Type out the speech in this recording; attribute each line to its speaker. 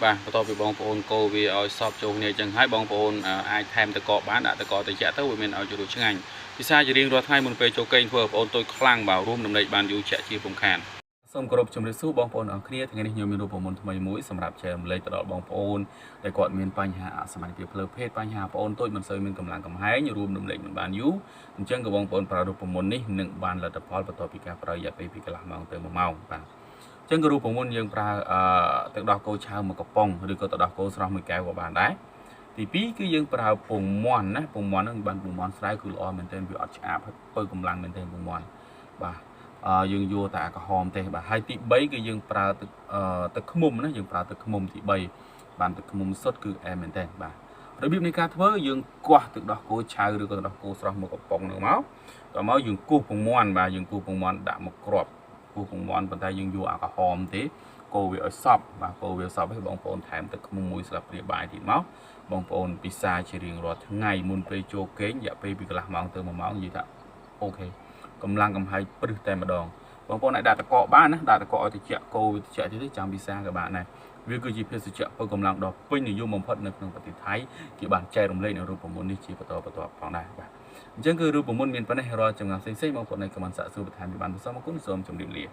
Speaker 1: បាទបន្ទាប់ពីបងប្អូនកូរវាឲ្យសព្វចូលគ្នាចឹងហើយបងប្អូនអាចថែមទឹកកកបានដាក់ទឹកកកត្រជាក់ទៅវាមានឲ្យជ្រោះឆ្ងាញ់ពិសាជារៀងរាល់ថ្ងៃមុនពេលចូលគេងធ្វើបងប្អូនទុយខ្លាំងបាទរួមដំណេកបានយូរជាក់ជាពុំខានសូមគោរពជំរាបសួរបងប្អូនអរគ្នាថ្ងៃនេះខ្ញុំមានរូបមន្តថ្មីមួយសម្រាប់ចែករំលែកទៅដល់បងប្អូនដែលគាត់មានបញ្ហាអសមត្ថភាពផ្លូវភេទបញ្ហាបងប្អូនទុយមិនសូវមានកម្លាំងកំហែងរួមដំណេកមិនបានយូរអញ្ចឹងក៏បងប្អូនប្រើរូបមន្តនេះនឹងបានលទ្ធផលបន្ទាប់ពីការប្រើរយៈពេលពីកន្លះម៉ោងទៅ1ម៉ោងបាទចឹងក៏រូបមន្តយើងប្រើទឹកដោះគោឆៅមួយកំប៉ុងឬក៏ទឹកដោះគោស្រស់មួយកែវក៏បានដែរទី2គឺយើងប្រើពងមាន់ណាពងមាន់ហ្នឹងបានពងមាន់ស្រែគឺល្អមែនទែនវាអត់ឆ្អាបហើយបើកម្លាំងមែនទែនពងមាន់បាទយើងយកតែអាក្រហមទេបាទហើយទី3គឺយើងប្រើទឹកឃ្មុំណាយើងប្រើទឹកឃ្មុំទី3បានទឹកឃ្មុំសុទ្ធគឺអែមមែនទែនបាទរបៀបនៃការធ្វើយើងកោះទឹកដោះគោឆៅឬក៏ទឹកដោះគោស្រស់មួយកំប៉ុងហ្នឹងមកដល់មកយើងគោះពងមាន់បាទយើងគោះពងមាន់ដាក់មកគ្រាប់គោះពងមាន់ប៉ុន្តែយើងយកអាក្រហមទេកូរវាឲ្យសប់បាទកូរវាសប់ហើយបងប្អូនថែមទឹកឃ្មុំមួយស្លាបព្រាបាយទៀតមកបងប្អូនពិសាជារៀងរាល់ថ្ងៃមុនពេលចូលគេងរយៈពេលពីកន្លះម៉ោងទៅ1ម៉ោងនិយាយថាអូខេកម្លាំងកំហែងព្រឹសតែម្ដងបងប្អូនអាចដាក់តកកបានណាដាក់តកកឲ្យត្រជាក់កូរវាត្រជាក់ទៀតចាំពិសាក៏បានដែរវាគឺជាភេសជ្ជៈបើកម្លាំងដ៏ពេញនិយមបំផុតនៅក្នុងប្រទេសថៃគេបានចែករំលែកនៅរូបមន្តនេះជាបន្តផងដែរបាទអញ្ចឹងគឺរូបមន្តមានប៉ុណ្ណេះរាល់ចម្ងាយផ្សេងៗបងប្អូននៅខមមិនសាកសួរបន្ថែមពីបានសូមអរគុណសូមជម្រាបលា